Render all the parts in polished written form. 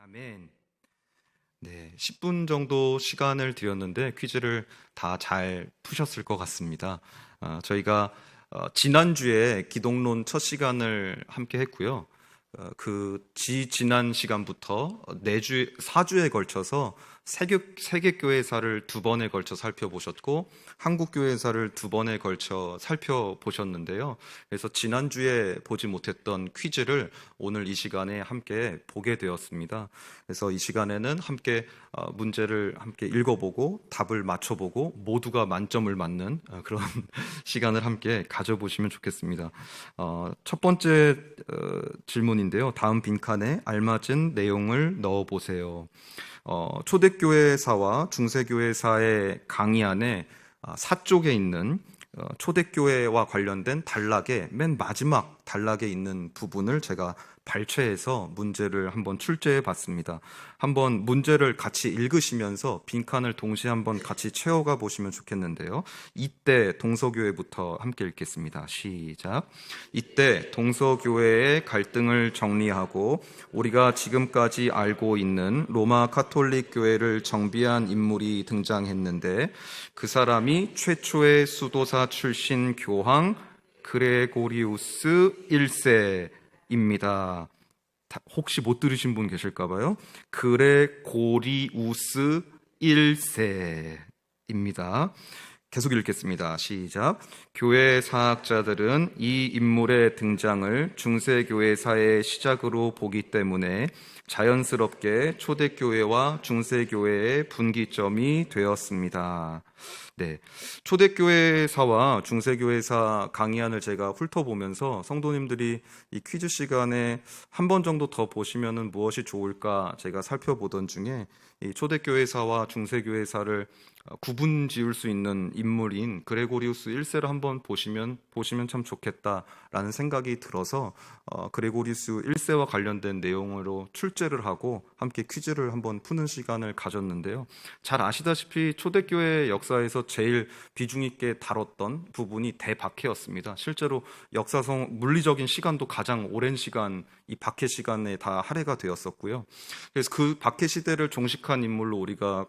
아멘. 네, 10분 정도 시간을 드렸는데 퀴즈를 다 잘 푸셨을 것 같습니다. 저희가 지난주에 기독론 첫 시간을 함께 했고요. 지난 시간부터 4주에 걸쳐서 세계교회사를 2번에 걸쳐 살펴보셨고 한국교회사를 2번에 걸쳐 살펴보셨는데요. 그래서 지난주에 보지 못했던 퀴즈를 오늘 이 시간에 함께 보게 되었습니다. 그래서 이 시간에는 함께 문제를 함께 읽어보고 답을 맞춰보고 모두가 만점을 맞는 그런 시간을 함께 가져보시면 좋겠습니다. 첫 번째 질문인데요. 다음 빈칸에 알맞은 내용을 넣어보세요. 초대교회사와 중세교회사의 강의 안에 사쪽에 있는 초대교회와 관련된 단락의 맨 마지막 단락에 있는 부분을 제가 발췌해서 문제를 한번 출제해 봤습니다. 한번 문제를 같이 읽으시면서 빈칸을 동시에 한번 같이 채워가 보시면 좋겠는데요. 이때 동서교회부터 함께 읽겠습니다. 시작. 이때 동서교회의 갈등을 정리하고 우리가 지금까지 알고 있는 로마 가톨릭 교회를 정비한 인물이 등장했는데 그 사람이 최초의 수도사 출신 교황 그레고리우스 1세입니다. 혹시 못 들으신 분 계실까봐요? 그레고리우스 1세입니다. 계속 읽겠습니다. 시작. 교회 사학자들은 이 인물의 등장을 중세교회사의 시작으로 보기 때문에 자연스럽게 초대교회와 중세교회의 분기점이 되었습니다. 네, 초대교회사와 중세교회사 강의안을 제가 훑어보면서 성도님들이 이 퀴즈 시간에 한 번 정도 더 보시면은 무엇이 좋을까 제가 살펴보던 중에 이 초대교회사와 중세교회사를 구분 지을 수 있는 인물인 그레고리우스 1세를 한번 보시면 참 좋겠다라는 생각이 들어서 그레고리우스 1세와 관련된 내용으로 출제를 하고 함께 퀴즈를 한번 푸는 시간을 가졌는데요. 잘 아시다시피 초대교회 역사에서 제일 비중 있게 다뤘던 부분이 대박해였습니다. 실제로 역사성 물리적인 시간도 가장 오랜 시간 이 박해 시간에 다 할애가 되었었고요. 그래서 그 박해 시대를 종식한 인물로 우리가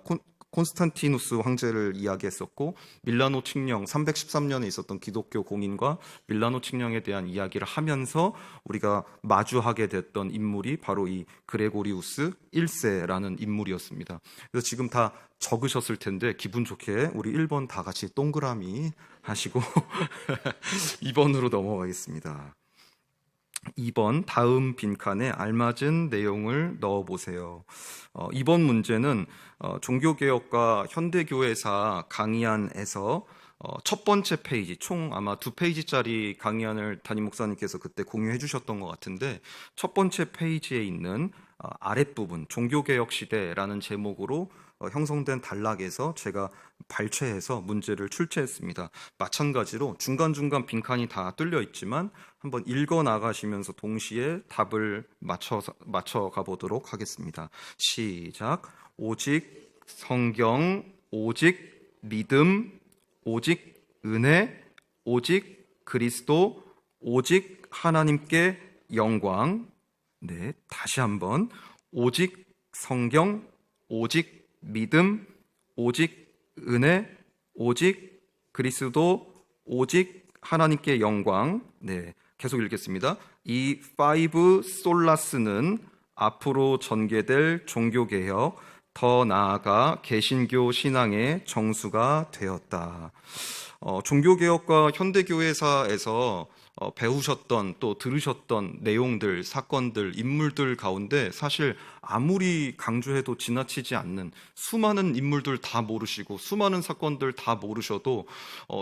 콘스탄티누스 황제를 이야기했었고 밀라노 칙령 313년에 있었던 기독교 공인과 밀라노 칙령에 대한 이야기를 하면서 우리가 마주하게 됐던 인물이 바로 이 그레고리우스 1세라는 인물이었습니다. 그래서 지금 다 적으셨을 텐데 기분 좋게 우리 1번 다 같이 동그라미 하시고 2번으로 넘어가겠습니다. 2번 다음 빈칸에 알맞은 내용을 넣어보세요. 이번 문제는 종교개혁과 현대교회사 강의안에서 첫 번째 페이지, 총 아마 2페이지짜리 강의안을 담임 목사님께서 그때 공유해 주셨던 것 같은데 첫 번째 페이지에 있는 아랫부분 종교개혁 시대라는 제목으로 형성된 단락에서 제가 발췌해서 문제를 출제했습니다. 마찬가지로 중간중간 빈칸이 다 뚫려 있지만 한번 읽어 나가시면서 동시에 답을 맞춰 가보도록 하겠습니다. 시작. 오직 성경, 오직 믿음, 오직 은혜, 오직 그리스도, 오직 하나님께 영광. 네, 다시 한번 오직 성경, 오직 믿음, 오직 은혜, 오직 그리스도, 오직 하나님께 영광. 네, 계속 읽겠습니다. 이 5 솔라스는 앞으로 전개될 종교개혁, 더 나아가 개신교 신앙의 정수가 되었다. 종교개혁과 현대교회사에서 배우셨던 또 들으셨던 내용들, 사건들, 인물들 가운데 사실 아무리 강조해도 지나치지 않는 수많은 인물들 다 모르시고 수많은 사건들 다 모르셔도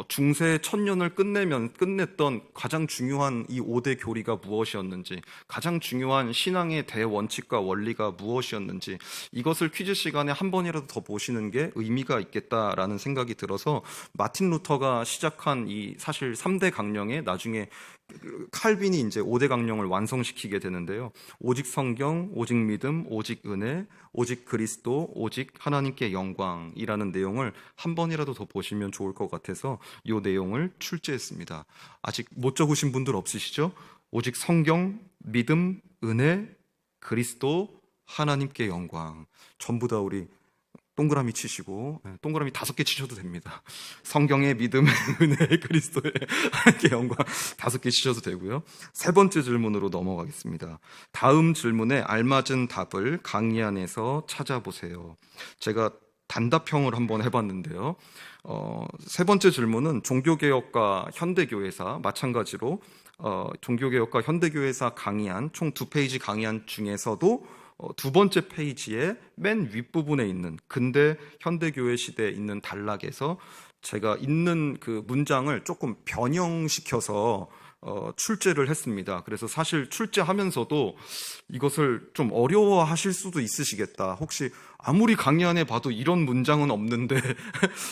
중세 천년을 끝냈던 가장 중요한 이 5대 교리가 무엇이었는지, 가장 중요한 신앙의 대원칙과 원리가 무엇이었는지 이것을 퀴즈 시간에 한 번이라도 더 보시는 게 의미가 있겠다라는 생각이 들어서 마틴 루터가 시작한 이 사실 3대 강령에 나중에 칼빈이 이제 5대 강령을 완성시키게 되는데요. 오직 성경, 오직 믿음, 오직 은혜, 오직 그리스도, 오직 하나님께 영광이라는 내용을 한 번이라도 더 보시면 좋을 것 같아서 이 내용을 출제했습니다. 아직 못 적으신 분들 없으시죠? 오직 성경, 믿음, 은혜, 그리스도, 하나님께 영광. 전부 다 우리 동그라미 치시고, 동그라미 5개 치셔도 됩니다. 성경의 믿음의 은혜 그리스도의 하나님께 영광 5개 치셔도 되고요. 세 번째 질문으로 넘어가겠습니다. 다음 질문에 알맞은 답을 강의 안에서 찾아보세요. 제가 단답형을 한번 해봤는데요. 세 번째 질문은 종교개혁과 현대교회사, 마찬가지로 종교개혁과 현대교회사 강의안 총 2페이지 강의안 중에서도 두 번째 페이지의 맨 윗부분에 있는 근대 현대교회 시대에 있는 단락에서 제가 있는 그 문장을 조금 변형시켜서 출제를 했습니다. 그래서 사실 출제하면서도 이것을 좀 어려워하실 수도 있으시겠다. 혹시 아무리 강의안에 봐도 이런 문장은 없는데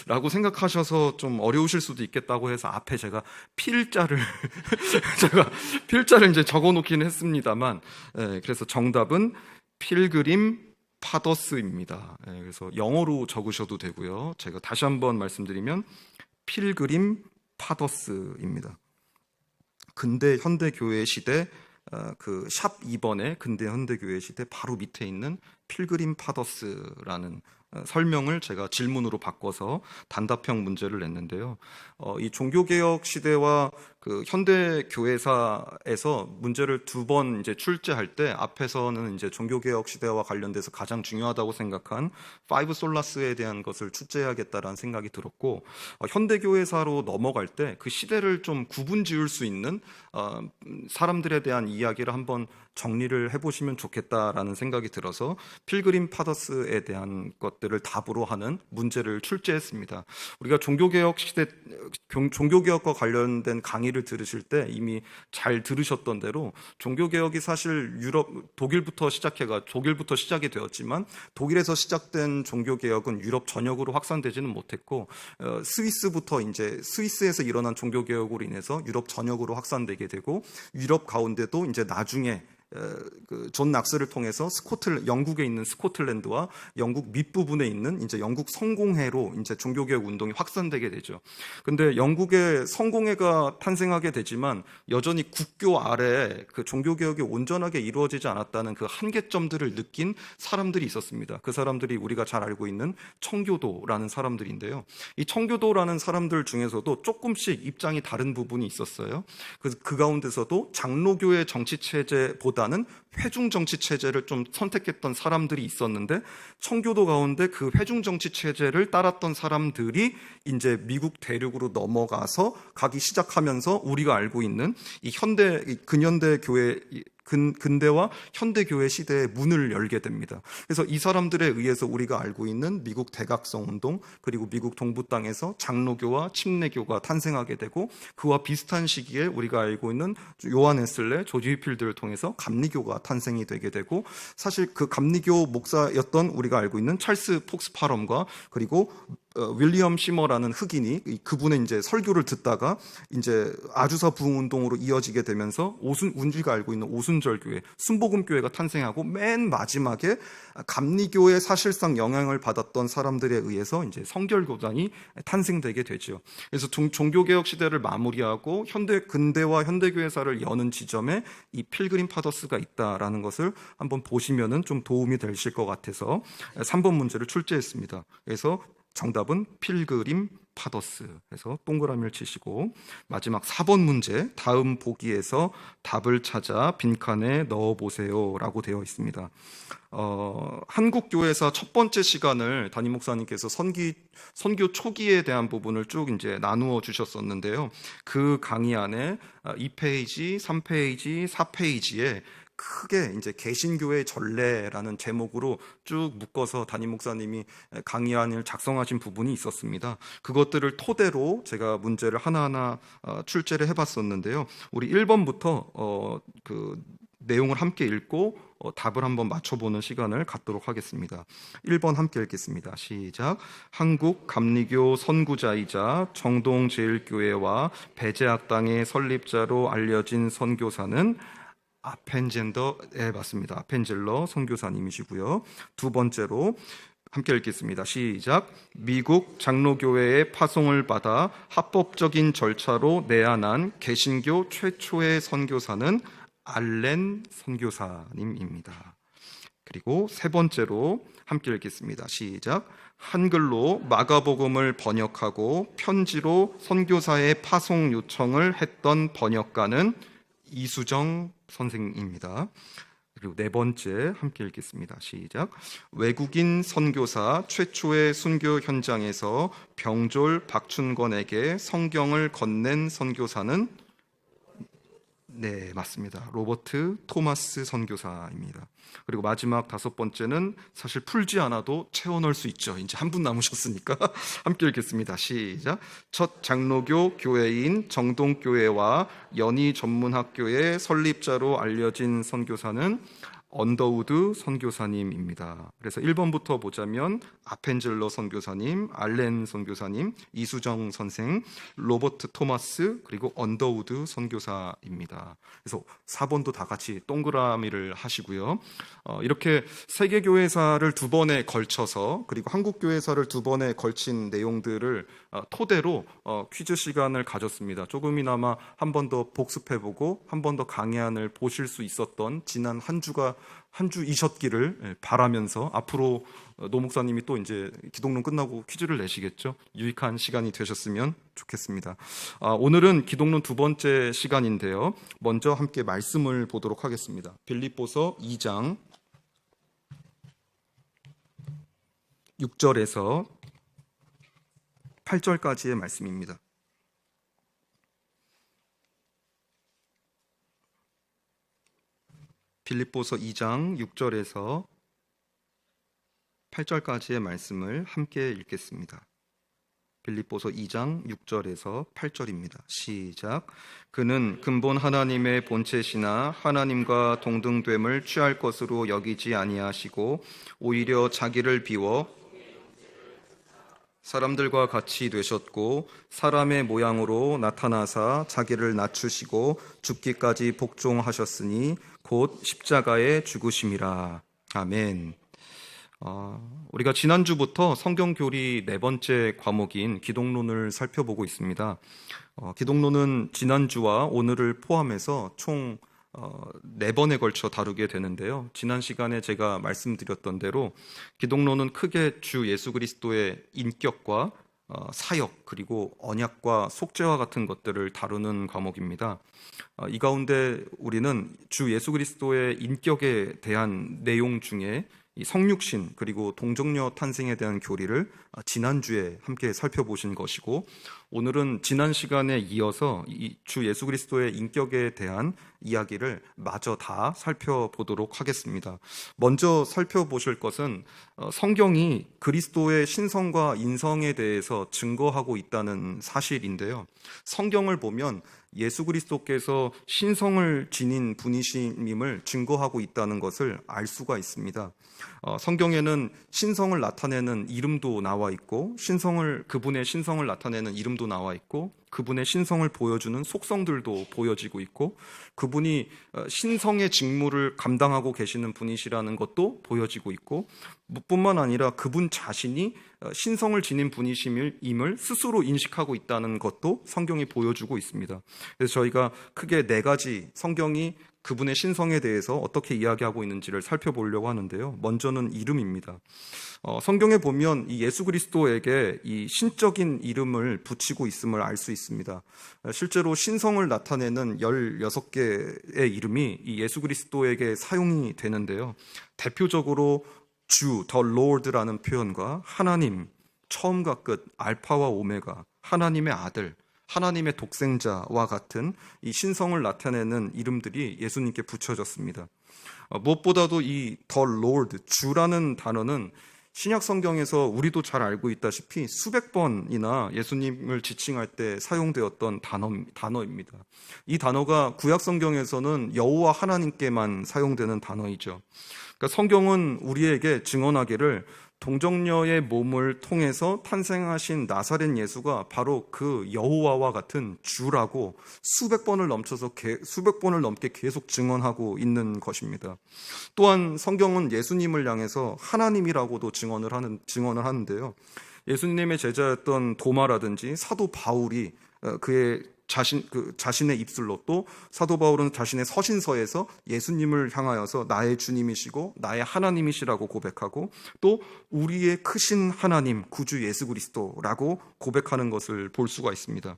라고 생각하셔서 좀 어려우실 수도 있겠다고 해서 앞에 제가 필자를 이제 적어놓기는 했습니다만, 그래서 정답은 필그림 파더스입니다. 그래서 영어로 적으셔도 되고요. 제가 다시 한번 말씀드리면 필그림 파더스입니다. 근대 현대교회 시대 그 샵 2번의 근대 현대교회 시대 바로 밑에 있는 필그림 파더스라는 설명을 제가 질문으로 바꿔서 단답형 문제를 냈는데요. 이 종교개혁 시대와 그 현대교회사에서 문제를 2번 이제 출제할 때 앞에서는 이제 종교개혁 시대와 관련돼서 가장 중요하다고 생각한 파이브 솔라스에 대한 것을 출제해야겠다라는 생각이 들었고, 현대교회사로 넘어갈 때 그 시대를 좀 구분 지을 수 있는 사람들에 대한 이야기를 한번 정리를 해보시면 좋겠다라는 생각이 들어서 필그림 파더스에 대한 것들을 답으로 하는 문제를 출제했습니다. 우리가 종교개혁 시대, 종교개혁과 관련된 강의를 들으실 때 이미 잘 들으셨던 대로 종교개혁이 사실 독일부터 시작이 되었지만 독일에서 시작된 종교개혁은 유럽 전역으로 확산되지는 못했고, 스위스에서 일어난 종교개혁으로 인해서 유럽 전역으로 확산되게 되고, 유럽 가운데도 이제 나중에 존 낙스를 통해서 영국에 있는 스코틀랜드와 영국 밑부분에 있는 이제 영국 성공회로 이제 종교개혁 운동이 확산되게 되죠. 근데 영국의 성공회가 탄생하게 되지만 여전히 국교 아래 그 종교개혁이 온전하게 이루어지지 않았다는 그 한계점들을 느낀 사람들이 있었습니다. 그 사람들이 우리가 잘 알고 있는 청교도라는 사람들인데요. 이 청교도라는 사람들 중에서도 조금씩 입장이 다른 부분이 있었어요. 그래서 그 가운데서도 장로교의 정치체제보다 나는 회중 정치 체제를 좀 선택했던 사람들이 있었는데, 청교도 가운데 그 회중 정치 체제를 따랐던 사람들이 이제 미국 대륙으로 넘어가서 가기 시작하면서 우리가 알고 있는 이 근현대 교회, 근대와 현대교회 시대의 문을 열게 됩니다. 그래서 이 사람들에 의해서 우리가 알고 있는 미국 대각성 운동, 그리고 미국 동부 땅에서 장로교와 침례교가 탄생하게 되고, 그와 비슷한 시기에 우리가 알고 있는 요한 웨슬레, 조지 휘필드를 통해서 감리교가 탄생이 되게 되고, 사실 그 감리교 목사였던 우리가 알고 있는 찰스 폭스 파럼과 그리고 윌리엄 시머라는 흑인이 그분의 이제 설교를 듣다가 이제 아주사 부흥 운동으로 이어지게 되면서 우리가 알고 있는 오순절교회, 순복음교회가 탄생하고, 맨 마지막에 감리교에 사실상 영향을 받았던 사람들에 의해서 이제 성결교단이 탄생되게 되죠. 그래서 종교개혁 시대를 마무리하고 근대와 현대교회사를 여는 지점에 이 필그림 파더스가 있다라는 것을 한번 보시면은 좀 도움이 되실 것 같아서 3번 문제를 출제했습니다. 그래서 정답은 필그림 파더스 해서 동그라미를 치시고, 마지막 4번 문제 다음 보기에서 답을 찾아 빈칸에 넣어보세요 라고 되어 있습니다. 한국교회사 첫 번째 시간을 담임 목사님께서 선교 초기에 대한 부분을 쭉 이제 나누어 주셨었는데요. 그 강의 안에 2페이지, 3페이지, 4페이지에 크게 이제 개신교의 전례라는 제목으로 쭉 묶어서 담임 목사님이 강의안을 작성하신 부분이 있었습니다. 그것들을 토대로 제가 문제를 하나하나 출제를 해봤었는데요. 우리 1번부터 그 내용을 함께 읽고 답을 한번 맞춰보는 시간을 갖도록 하겠습니다. 1번 함께 읽겠습니다. 시작. 한국 감리교 선구자이자 정동제일교회와 배제학당의 설립자로 알려진 선교사는 맞습니다. 아펜젤러 선교사님이시고요. 두 번째로 함께 읽겠습니다. 시작. 미국 장로교회의 파송을 받아 합법적인 절차로 내한한 개신교 최초의 선교사는 알렌 선교사님입니다. 그리고 세 번째로 함께 읽겠습니다. 시작. 한글로 마가복음을 번역하고 편지로 선교사의 파송 요청을 했던 번역가는 이수정 선생입니다. 그리고 네 번째 함께 읽겠습니다. 시작. 외국인 선교사 최초의 순교 현장에서 병졸 박춘권에게 성경을 건넨 선교사는 네, 맞습니다. 로버트 토마스 선교사입니다. 그리고 마지막 다섯 번째는 사실 풀지 않아도 채워 넣을 수 있죠. 이제 한 분 남으셨으니까 함께 읽겠습니다. 시작. 첫 장로교 교회인 정동교회와 연희 전문학교의 설립자로 알려진 선교사는 언더우드 선교사님입니다. 그래서 1번부터 보자면 아펜젤러 선교사님, 알렌 선교사님, 이수정 선생, 로버트 토마스, 그리고 언더우드 선교사입니다. 그래서 4번도 다 같이 동그라미를 하시고요. 이렇게 세계교회사를 두 번에 걸쳐서, 그리고 한국교회사를 두 번에 걸친 내용들을 토대로 퀴즈 시간을 가졌습니다. 조금이나마 한 번 더 복습해보고 한 번 더 강해안을 보실 수 있었던 지난 한 주이셨기를 바라면서, 앞으로 노 목사님이 또 이제 기독론 끝나고 퀴즈를 내시겠죠. 유익한 시간이 되셨으면 좋겠습니다. 오늘은 기독론 두 번째 시간인데요. 먼저 함께 말씀을 보도록 하겠습니다. 빌립보서 2장 6절에서 8절까지의 말씀입니다. 빌립보서 2장 6절에서 8절까지의 말씀을 함께 읽겠습니다. 빌립보서 2장 6절에서 8절입니다. 시작. 그는 근본 하나님의 본체시나 하나님과 동등됨을 취할 것으로 여기지 아니하시고 오히려 자기를 비워 사람들과 같이 되셨고 사람의 모양으로 나타나사 자기를 낮추시고 죽기까지 복종하셨으니 곧 십자가에 죽으심이라. 아멘. 우리가 지난주부터 성경교리 네 번째 과목인 기독론을 살펴보고 있습니다. 기독론은 지난주와 오늘을 포함해서 총 4번에 걸쳐 다루게 되는데요. 지난 시간에 제가 말씀드렸던 대로 기독론은 크게 주 예수 그리스도의 인격과 사역, 그리고 언약과 속죄와 같은 것들을 다루는 과목입니다. 이 가운데 우리는 주 예수 그리스도의 인격에 대한 내용 중에 이 성육신 그리고 동정녀 탄생에 대한 교리를 지난주에 함께 살펴보신 것이고, 오늘은 지난 시간에 이어서 이 주 예수 그리스도의 인격에 대한 이야기를 마저 다 살펴보도록 하겠습니다. 먼저 살펴보실 것은 성경이 그리스도의 신성과 인성에 대해서 증거하고 있다는 사실인데요. 성경을 보면 예수 그리스도께서 신성을 지닌 분이심을 증거하고 있다는 것을 알 수가 있습니다. 성경에는 신성을 나타내는 이름도 나와 있고, 그분의 신성을 나타내는 이름도 나와 있고, 그분의 신성을 보여주는 속성들도 보여지고 있고, 그분이 신성의 직무를 감당하고 계시는 분이시라는 것도 보여지고 있고, 뿐만 아니라 그분 자신이 신성을 지닌 분이심을 스스로 인식하고 있다는 것도 성경이 보여주고 있습니다. 그래서 저희가 크게 4가지 성경이 그분의 신성에 대해서 어떻게 이야기하고 있는지를 살펴보려고 하는데요. 먼저는 이름입니다. 성경에 보면 이 예수 그리스도에게 이 신적인 이름을 붙이고 있음을 알 수 있습니다. 실제로 신성을 나타내는 16개의 이름이 이 예수 그리스도에게 사용이 되는데요. 대표적으로 주, the Lord라는 표현과 하나님, 처음과 끝, 알파와 오메가, 하나님의 아들, 하나님의 독생자와 같은 이 신성을 나타내는 이름들이 예수님께 붙여졌습니다. 무엇보다도 이 the Lord, 주라는 단어는 신약 성경에서 우리도 잘 알고 있다시피 수백 번이나 예수님을 지칭할 때 사용되었던 단어입니다. 이 단어가 구약 성경에서는 여호와 하나님께만 사용되는 단어이죠. 그러니까 성경은 우리에게 증언하기를 동정녀의 몸을 통해서 탄생하신 나사렛 예수가 바로 그 여호와와 같은 주라고 수백 번을 넘게 계속 증언하고 있는 것입니다. 또한 성경은 예수님을 향해서 하나님이라고도 증언을 하는데요. 예수님의 제자였던 도마라든지 사도 바울이 그의 자신의 입술로, 또 사도 바울은 자신의 서신서에서 예수님을 향하여서 나의 주님이시고 나의 하나님이시라고 고백하고, 또 우리의 크신 하나님 구주 예수 그리스도라고 고백하는 것을 볼 수가 있습니다.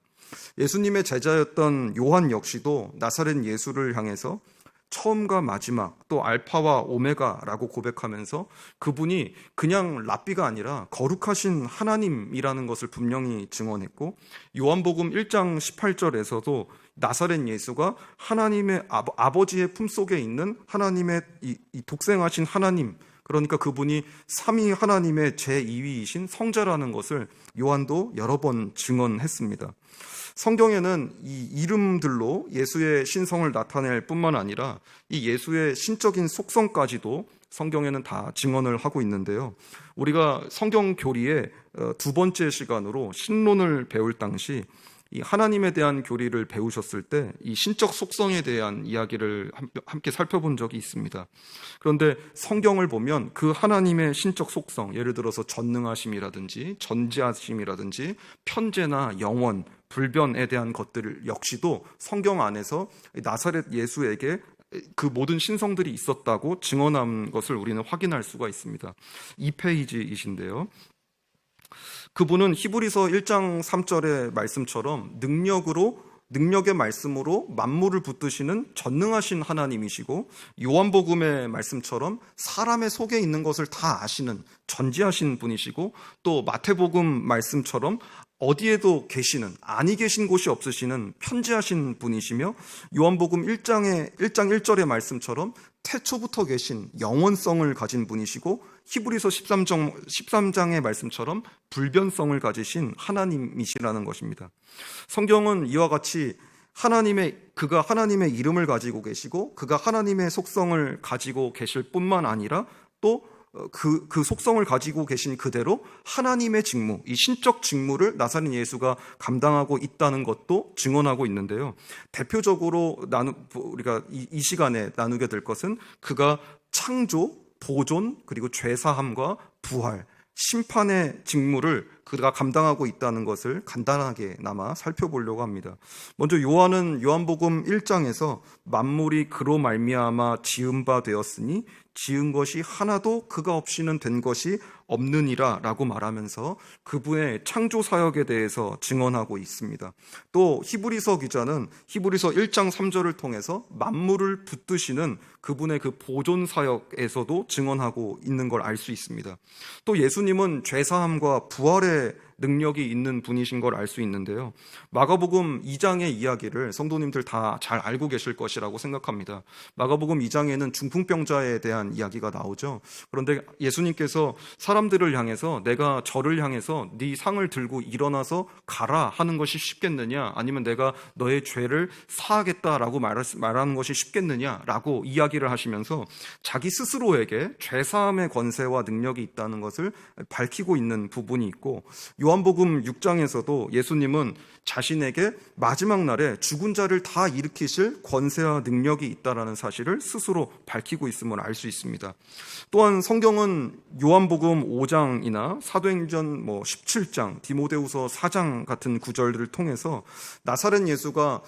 예수님의 제자였던 요한 역시도 나사렛 예수를 향해서 처음과 마지막, 또 알파와 오메가라고 고백하면서 그분이 그냥 랍비가 아니라 거룩하신 하나님이라는 것을 분명히 증언했고, 요한복음 1장 18절에서도 나사렛 예수가 하나님의 아버지의 품속에 있는 하나님의 이 독생하신 하나님, 그러니까 그분이 삼위 하나님의 제2위이신 성자라는 것을 요한도 여러 번 증언했습니다. 성경에는 이 이름들로 예수의 신성을 나타낼 뿐만 아니라 이 예수의 신적인 속성까지도 성경에는 다 증언을 하고 있는데요. 우리가 성경 교리의 두 번째 시간으로 신론을 배울 당시 이 하나님에 대한 교리를 배우셨을 때 이 신적 속성에 대한 이야기를 함께 살펴본 적이 있습니다. 그런데 성경을 보면 그 하나님의 신적 속성, 예를 들어서 전능하심이라든지 전지하심이라든지 편재나 영원, 불변에 대한 것들 역시도 성경 안에서 나사렛 예수에게 그 모든 신성들이 있었다고 증언한 것을 우리는 확인할 수가 있습니다. 2페이지이신데요. 그분은 히브리서 1장 3절의 말씀처럼 능력의 말씀으로 만물을 붙드시는 전능하신 하나님이시고, 요한복음의 말씀처럼 사람의 속에 있는 것을 다 아시는 전지하신 분이시고, 또 마태복음 말씀처럼 어디에도 계시는, 아니 계신 곳이 없으시는 편지하신 분이시며, 요한복음 1장 1절의 말씀처럼 태초부터 계신 영원성을 가진 분이시고, 히브리서 13장의 말씀처럼 불변성을 가지신 하나님이시라는 것입니다. 성경은 이와 같이 그가 하나님의 이름을 가지고 계시고 그가 하나님의 속성을 가지고 계실 뿐만 아니라 또 그 속성을 가지고 계신 그대로 하나님의 직무, 이 신적 직무를 나사렛 예수가 감당하고 있다는 것도 증언하고 있는데요. 대표적으로 우리가 이 시간에 나누게 될 것은 그가 창조, 보존, 그리고 죄사함과 부활, 심판의 직무를 그가 감당하고 있다는 것을 간단하게나마 살펴보려고 합니다. 먼저 요한은 요한복음 1장에서 만물이 그로 말미암아 지은 바 되었으니 지은 것이 하나도 그가 없이는 된 것이 없느니라 라고 말하면서 그분의 창조 사역에 대해서 증언하고 있습니다. 또 히브리서 기자는 히브리서 1장 3절을 통해서 만물을 붙드시는 그분의 그 보존 사역에서도 증언하고 있는 걸 알 수 있습니다. 또 예수님은 죄사함과 부활의 능력이 있는 분이신 걸 알 수 있는데요. 마가복음 2장의 이야기를 성도님들 다 잘 알고 계실 것이라고 생각합니다. 마가복음 2장에는 중풍병자에 대한 이야기가 나오죠. 그런데 예수님께서 사람들을 향해서 내가 저를 향해서 네 상을 들고 일어나서 가라 하는 것이 쉽겠느냐, 아니면 내가 너의 죄를 사하겠다라고 말하는 것이 쉽겠느냐라고 이야기를 하시면서 자기 스스로에게 죄사함의 권세와 능력이 있다는 것을 밝히고 있는 부분이 있고, 요한복음 6장에서도 예수님은 자신에게 마지막 날에 죽은 자를 다 일으키실 권세와 능력이 있다는 사실을 스스로 밝히고 있음을 알 수 있습니다. 또한 성경은 요한복음 5장이나 사도행전 17장, 디모데후서 4장 같은 구절들을 통해서 나사렛 예수가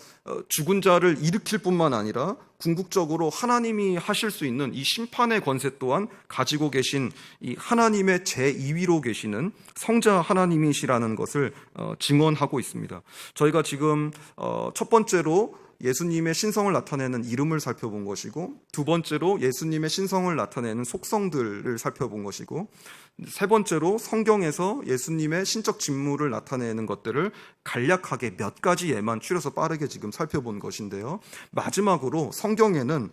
죽은 자를 일으킬 뿐만 아니라 궁극적으로 하나님이 하실 수 있는 이 심판의 권세 또한 가지고 계신 이 하나님의 제2위로 계시는 성자 하나님이시라는 것을 증언하고 있습니다. 저희가 지금 첫 번째로 예수님의 신성을 나타내는 이름을 살펴본 것이고, 두 번째로 예수님의 신성을 나타내는 속성들을 살펴본 것이고, 세 번째로 성경에서 예수님의 신적 직무를 나타내는 것들을 간략하게 몇 가지 예만 추려서 빠르게 지금 살펴본 것인데요. 마지막으로 성경에는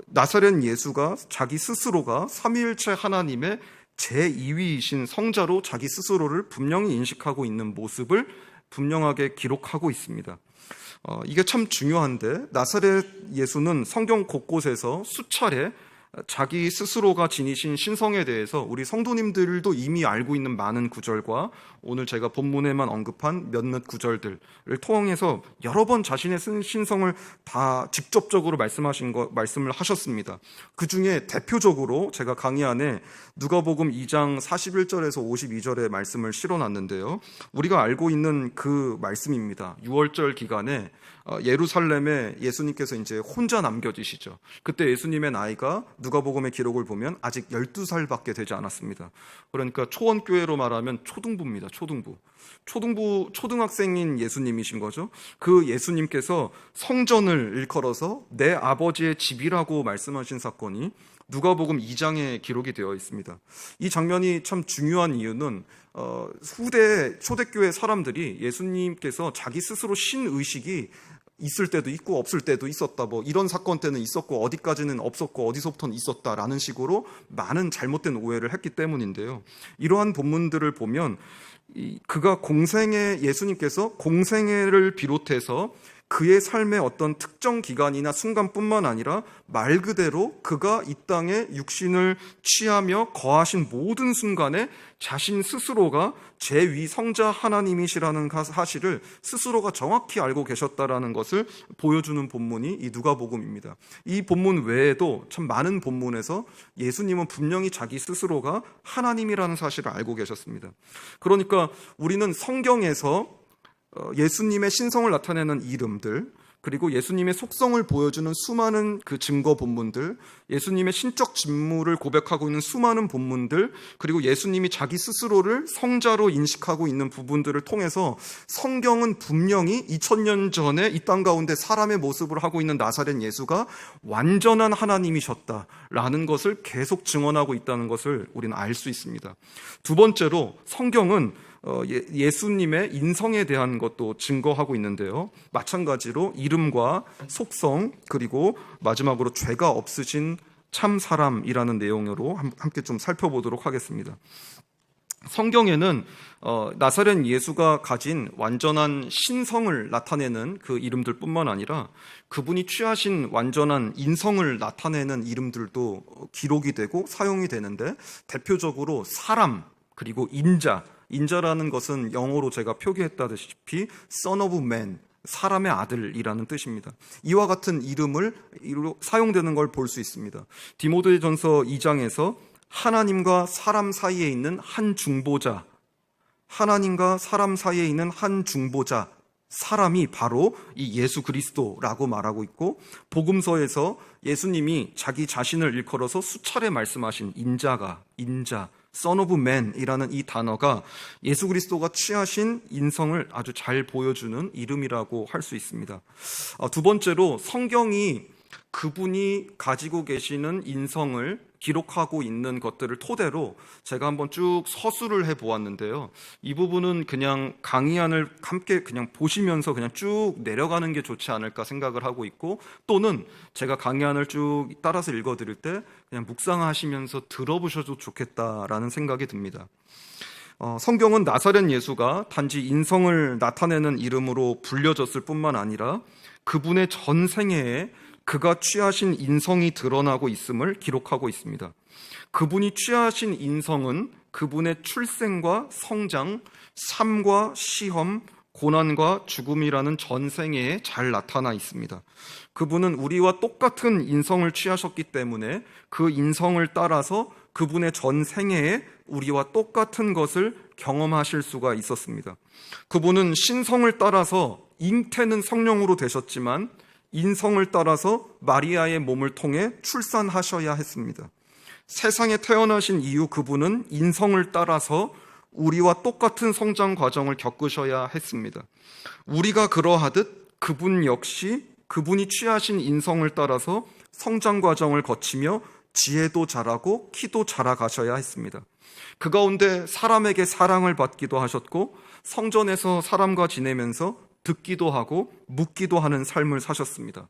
나사렛 예수가 자기 스스로가 삼위일체 하나님의 제2위이신 성자로 자기 스스로를 분명히 인식하고 있는 모습을 분명하게 기록하고 있습니다. 이게 참 중요한데, 나사렛 예수는 성경 곳곳에서 수차례 자기 스스로가 지니신 신성에 대해서 우리 성도님들도 이미 알고 있는 많은 구절과 오늘 제가 본문에만 언급한 몇몇 구절들을 통해서 여러 번 자신의 신성을 다 직접적으로 말씀을 하셨습니다. 그 중에 대표적으로 제가 강의 안에 누가복음 2장 41절에서 52절의 말씀을 실어놨는데요. 우리가 알고 있는 그 말씀입니다. 6월절 기간에 예루살렘에 예수님께서 이제 혼자 남겨지시죠. 그때 예수님의 나이가 누가복음의 기록을 보면 아직 12살밖에 되지 않았습니다. 그러니까 초원교회로 말하면 초등부입니다. 초등학생인 예수님이신 거죠. 그 예수님께서 성전을 일컬어서 내 아버지의 집이라고 말씀하신 사건이 누가복음 2장에 기록이 되어 있습니다. 이 장면이 참 중요한 이유는 후대 초대교회 사람들이 예수님께서 자기 스스로 신의식이 있을 때도 있고 없을 때도 있었다, 이런 사건 때는 있었고 어디까지는 없었고 어디서부터는 있었다라는 식으로 많은 잘못된 오해를 했기 때문인데요. 이러한 본문들을 보면 그가 예수님께서 공생애를 비롯해서 그의 삶의 어떤 특정 기간이나 순간뿐만 아니라 말 그대로 그가 이 땅에 육신을 취하며 거하신 모든 순간에 자신 스스로가 제위 성자 하나님이시라는 사실을 스스로가 정확히 알고 계셨다라는 것을 보여주는 본문이 이 누가복음입니다. 이 본문 외에도 참 많은 본문에서 예수님은 분명히 자기 스스로가 하나님이라는 사실을 알고 계셨습니다. 그러니까 우리는 성경에서 예수님의 신성을 나타내는 이름들, 그리고 예수님의 속성을 보여주는 수많은 그 증거 본문들, 예수님의 신적 직무를 고백하고 있는 수많은 본문들, 그리고 예수님이 자기 스스로를 성자로 인식하고 있는 부분들을 통해서 성경은 분명히 2000년 전에 이 땅 가운데 사람의 모습을 하고 있는 나사렛 예수가 완전한 하나님이셨다라는 것을 계속 증언하고 있다는 것을 우리는 알 수 있습니다. 두 번째로 성경은 예수님의 인성에 대한 것도 증거하고 있는데요. 마찬가지로 이름과 속성, 그리고 마지막으로 죄가 없으신 참 사람이라는 내용으로 함께 좀 살펴보도록 하겠습니다. 성경에는 나사렛 예수가 가진 완전한 신성을 나타내는 그 이름들 뿐만 아니라 그분이 취하신 완전한 인성을 나타내는 이름들도 기록이 되고 사용이 되는데, 대표적으로 사람, 그리고 인자라는 것은 영어로 제가 표기했다시피 Son of Man, 사람의 아들이라는 뜻입니다. 이와 같은 이름을 사용되는 걸 볼 수 있습니다. 디모데전서 2장에서 하나님과 사람 사이에 있는 한 중보자, 하나님과 사람 사이에 있는 한 중보자, 사람이 바로 이 예수 그리스도라고 말하고 있고, 복음서에서 예수님이 자기 자신을 일컬어서 수차례 말씀하신 인자, Son of Man이라는 이 단어가 예수 그리스도가 취하신 인성을 아주 잘 보여주는 이름이라고 할 수 있습니다. 두 번째로 성경이 그분이 가지고 계시는 인성을 기록하고 있는 것들을 토대로 제가 한번 쭉 서술을 해보았는데요. 이 부분은 그냥 강의안을 함께 그냥 보시면서 그냥 쭉 내려가는 게 좋지 않을까 생각을 하고 있고, 또는 제가 강의안을 쭉 따라서 읽어드릴 때 그냥 묵상하시면서 들어보셔도 좋겠다라는 생각이 듭니다. 성경은 나사렛 예수가 단지 인성을 나타내는 이름으로 불려졌을 뿐만 아니라 그분의 전 생애에 그가 취하신 인성이 드러나고 있음을 기록하고 있습니다. 그분이 취하신 인성은 그분의 출생과 성장, 삶과 시험, 고난과 죽음이라는 전생애에 잘 나타나 있습니다. 그분은 우리와 똑같은 인성을 취하셨기 때문에 그 인성을 따라서 그분의 전생애에 우리와 똑같은 것을 경험하실 수가 있었습니다. 그분은 신성을 따라서 잉태는 성령으로 되셨지만 인성을 따라서 마리아의 몸을 통해 출산하셔야 했습니다. 세상에 태어나신 이후 그분은 인성을 따라서 우리와 똑같은 성장 과정을 겪으셔야 했습니다. 우리가 그러하듯 그분 역시 그분이 취하신 인성을 따라서 성장 과정을 거치며 지혜도 자라고 키도 자라가셔야 했습니다. 그 가운데 사람에게 사랑을 받기도 하셨고, 성전에서 사람과 지내면서 듣기도 하고 묻기도 하는 삶을 사셨습니다.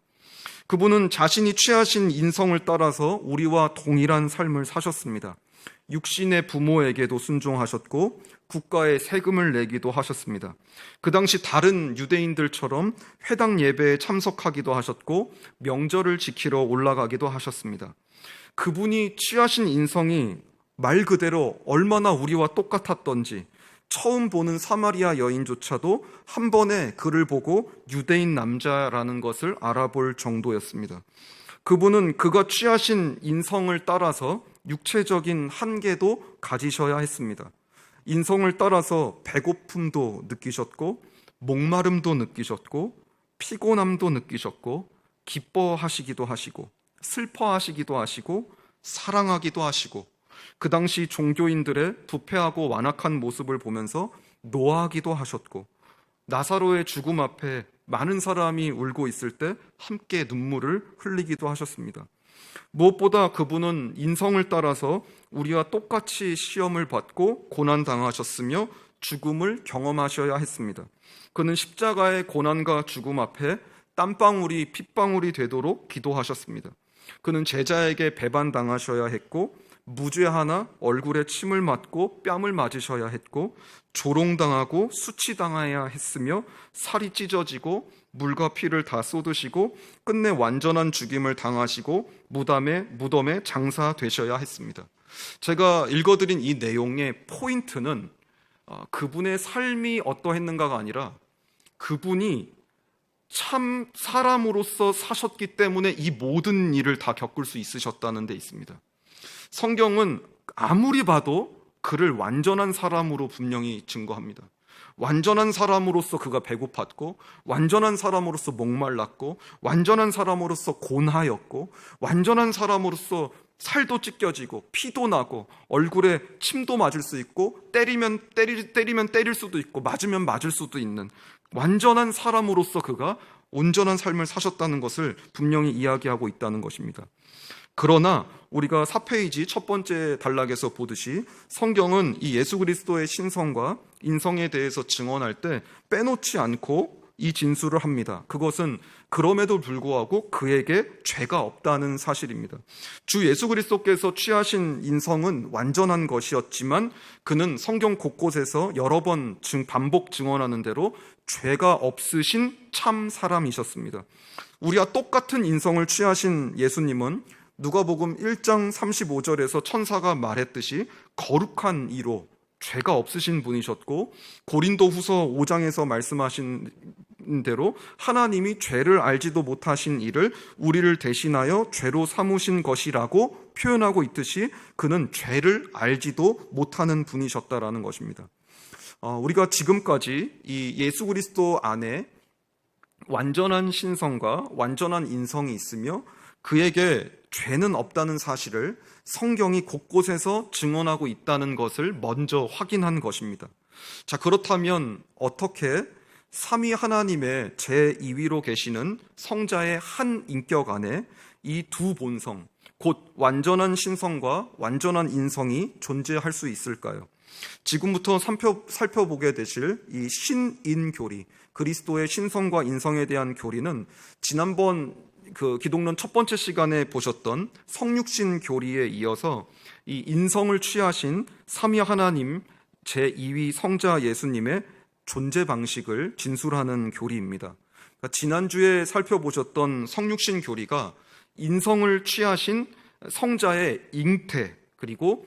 그분은 자신이 취하신 인성을 따라서 우리와 동일한 삶을 사셨습니다. 육신의 부모에게도 순종하셨고 국가에 세금을 내기도 하셨습니다. 그 당시 다른 유대인들처럼 회당 예배에 참석하기도 하셨고 명절을 지키러 올라가기도 하셨습니다. 그분이 취하신 인성이 말 그대로 얼마나 우리와 똑같았던지 처음 보는 사마리아 여인조차도 한 번에 그를 보고 유대인 남자라는 것을 알아볼 정도였습니다. 그분은 그가 취하신 인성을 따라서 육체적인 한계도 가지셔야 했습니다. 인성을 따라서 배고픔도 느끼셨고, 목마름도 느끼셨고, 피곤함도 느끼셨고, 기뻐하시기도 하시고, 슬퍼하시기도 하시고, 사랑하기도 하시고, 그 당시 종교인들의 부패하고 완악한 모습을 보면서 노하기도 하셨고, 나사로의 죽음 앞에 많은 사람이 울고 있을 때 함께 눈물을 흘리기도 하셨습니다. 무엇보다 그분은 인성을 따라서 우리와 똑같이 시험을 받고 고난당하셨으며 죽음을 경험하셔야 했습니다. 그는 십자가의 고난과 죽음 앞에 땀방울이 핏방울이 되도록 기도하셨습니다. 그는 제자에게 배반당하셔야 했고, 무죄하나 얼굴에 침을 맞고 뺨을 맞으셔야 했고, 조롱당하고 수치당해야 했으며, 살이 찢어지고 물과 피를 다 쏟으시고 끝내 완전한 죽임을 당하시고 무덤에 장사되셔야 했습니다. 제가 읽어드린 이 내용의 포인트는 그분의 삶이 어떠했는가가 아니라 그분이 참 사람으로서 사셨기 때문에 이 모든 일을 다 겪을 수 있으셨다는 데 있습니다. 성경은 아무리 봐도 그를 완전한 사람으로 분명히 증거합니다. 완전한 사람으로서 그가 배고팠고, 완전한 사람으로서 목말랐고, 완전한 사람으로서 곤하였고, 완전한 사람으로서 살도 찢겨지고 피도 나고 얼굴에 침도 맞을 수 있고, 때리면 때릴 수도 있고, 맞으면 맞을 수도 있는 완전한 사람으로서 그가 온전한 삶을 사셨다는 것을 분명히 이야기하고 있다는 것입니다. 그러나 우리가 4페이지 첫 번째 단락에서 보듯이 성경은 이 예수 그리스도의 신성과 인성에 대해서 증언할 때 빼놓지 않고 이 진술을 합니다. 그것은 그럼에도 불구하고 그에게 죄가 없다는 사실입니다. 주 예수 그리스도께서 취하신 인성은 완전한 것이었지만 그는 성경 곳곳에서 여러 번 반복 증언하는 대로 죄가 없으신 참 사람이셨습니다. 우리와 똑같은 인성을 취하신 예수님은 누가복음 1장 35절에서 천사가 말했듯이 거룩한 이로 죄가 없으신 분이셨고, 고린도후서 5장에서 말씀하신 대로 하나님이 죄를 알지도 못하신 이를 우리를 대신하여 죄로 삼으신 것이라고 표현하고 있듯이 그는 죄를 알지도 못하는 분이셨다라는 것입니다. 우리가 지금까지 이 예수 그리스도 안에 완전한 신성과 완전한 인성이 있으며 그에게 죄는 없다는 사실을 성경이 곳곳에서 증언하고 있다는 것을 먼저 확인한 것입니다. 자, 그렇다면 어떻게 삼위 하나님의 제2위로 계시는 성자의 한 인격 안에 이 두 본성, 곧 완전한 신성과 완전한 인성이 존재할 수 있을까요? 지금부터 살펴보게 되실 이 신인교리, 그리스도의 신성과 인성에 대한 교리는 지난번 기독론 첫 번째 시간에 보셨던 성육신 교리에 이어서 이 인성을 취하신 삼위 하나님 제2위 성자 예수님의 존재 방식을 진술하는 교리입니다. 그러니까 지난주에 살펴보셨던 성육신 교리가 인성을 취하신 성자의 잉태 그리고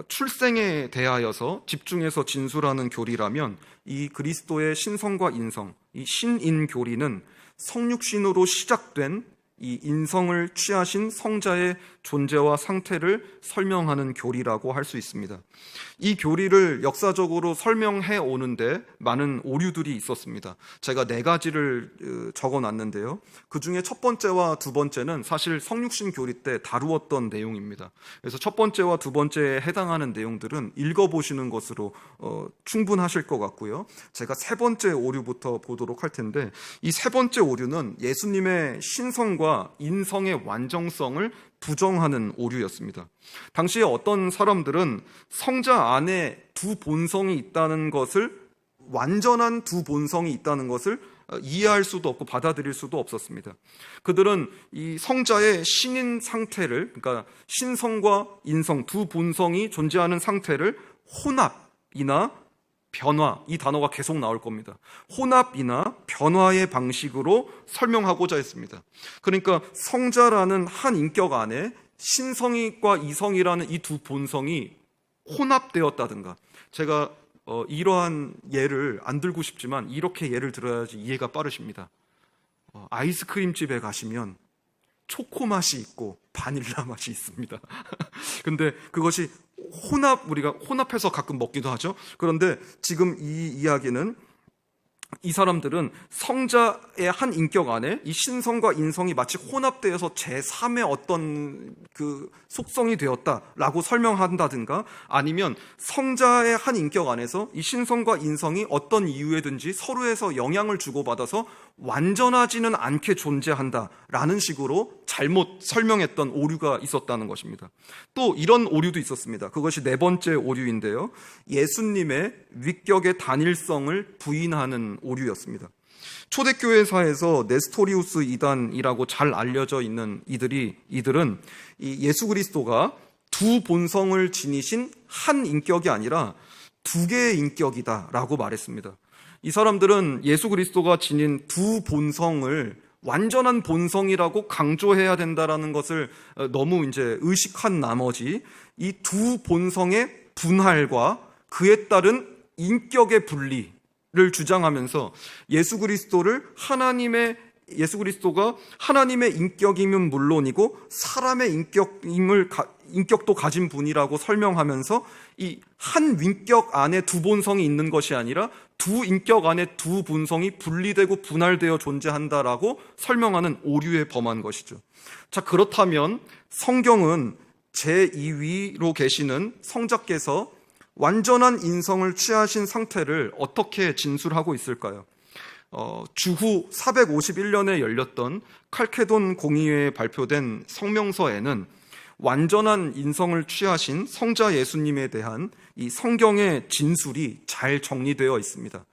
출생에 대하여서 집중해서 진술하는 교리라면, 이 그리스도의 신성과 인성, 이 신인 교리는 성육신으로 시작된 이 인성을 취하신 성자의 존재와 상태를 설명하는 교리라고 할 수 있습니다. 이 교리를 역사적으로 설명해 오는데 많은 오류들이 있었습니다. 제가 4가지를 적어놨는데요. 그 중에 첫 번째와 두 번째는 사실 성육신 교리 때 다루었던 내용입니다. 그래서 첫 번째와 두 번째에 해당하는 내용들은 읽어보시는 것으로 충분하실 것 같고요. 제가 세 번째 오류부터 보도록 할 텐데, 이 세 번째 오류는 예수님의 신성과 인성의 완전성을 부정하는 오류였습니다. 당시에 어떤 사람들은 성자 안에 두 본성이 있다는 것을, 완전한 두 본성이 있다는 것을 이해할 수도 없고 받아들일 수도 없었습니다. 그들은 이 성자의 신인 상태를, 그러니까 신성과 인성 두 본성이 존재하는 상태를 혼합이나 변화, 이 단어가 계속 나올 겁니다. 혼합이나 변화의 방식으로 설명하고자 했습니다. 그러니까 성자라는 한 인격 안에 신성과 이성이라는 이 두 본성이 혼합되었다든가, 제가 이러한 예를 안 들고 싶지만 이렇게 예를 들어야지 이해가 빠르십니다. 아이스크림 집에 가시면 초코 맛이 있고 바닐라 맛이 있습니다. 근데 그것이 우리가 혼합해서 가끔 먹기도 하죠. 그런데 지금 이 이야기는, 이 사람들은 성자의 한 인격 안에 이 신성과 인성이 마치 혼합되어서 제3의 어떤 그 속성이 되었다라고 설명한다든가, 아니면 성자의 한 인격 안에서 이 신성과 인성이 어떤 이유에든지 서로에서 영향을 주고받아서 완전하지는 않게 존재한다라는 식으로 잘못 설명했던 오류가 있었다는 것입니다. 또 이런 오류도 있었습니다. 그것이 네 번째 오류인데요, 예수님의 위격의 단일성을 부인하는 오류였습니다. 초대교회사에서 네스토리우스 이단이라고 잘 알려져 있는 이들은 이 예수 그리스도가 두 본성을 지니신 한 인격이 아니라 두 개의 인격이다라고 말했습니다. 이 사람들은 예수 그리스도가 지닌 두 본성을 완전한 본성이라고 강조해야 된다라는 것을 너무 이제 의식한 나머지 이 두 본성의 분할과 그에 따른 인격의 분리를 주장하면서 예수 그리스도가 하나님의 인격이면 물론이고 사람의 인격도 가진 분이라고 설명하면서 이 한 인격 안에 두 본성이 있는 것이 아니라 두 인격 안에 두 본성이 분리되고 분할되어 존재한다라고 설명하는 오류에 범한 것이죠. 자, 그렇다면 성경은 제2위로 계시는 성자께서 완전한 인성을 취하신 상태를 어떻게 진술하고 있을까요? 주후 451년에 열렸던 칼케돈 공의회에 발표된 성명서에는 완전한 인성을 취하신 성자 예수님에 대한 이 성경의 진술이 잘 정리되어 있습니다.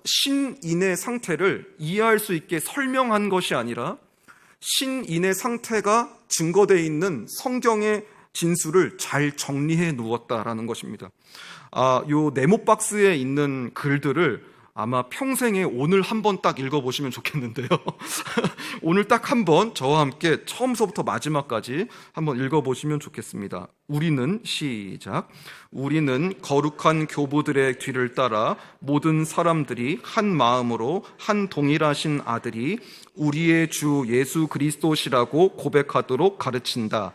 신인의 상태를 이해할 수 있게 설명한 것이 아니라 신인의 상태가 증거되어 있는 성경의 진술을 잘 정리해 놓았다라는 것입니다. 요 네모 박스에 있는 글들을 아마 평생에 오늘 한번 딱 읽어보시면 좋겠는데요. 오늘 딱 한번 저와 함께 처음서부터 마지막까지 한번 읽어보시면 좋겠습니다. 시작. 우리는 거룩한 교부들의 뒤를 따라 모든 사람들이 한 마음으로 한 동일하신 아들이 우리의 주 예수 그리스도시라고 고백하도록 가르친다.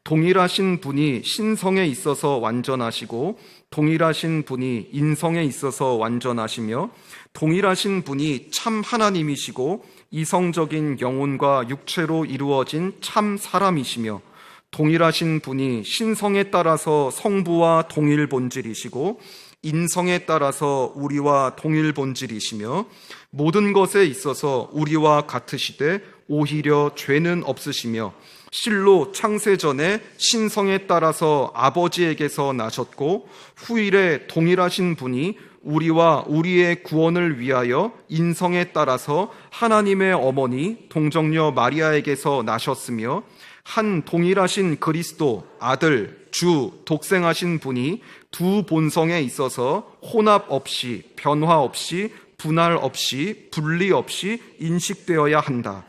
동일하신 분이 신성에 있어서 완전하시고 동일하신 분이 인성에 있어서 완전하시며 동일하신 분이 참 하나님이시고 이성적인 영혼과 육체로 이루어진 참 사람이시며 동일하신 분이 신성에 따라서 성부와 동일 본질이시고 인성에 따라서 우리와 동일 본질이시며 모든 것에 있어서 우리와 같으시되 오히려 죄는 없으시며 실로 창세 전에 신성에 따라서 아버지에게서 나셨고 후일에 동일하신 분이 우리와 우리의 구원을 위하여 인성에 따라서 하나님의 어머니 동정녀 마리아에게서 나셨으며 한 동일하신 그리스도 아들 주 독생하신 분이 두 본성에 있어서 혼합 없이 변화 없이 분할 없이 분리 없이 인식되어야 한다.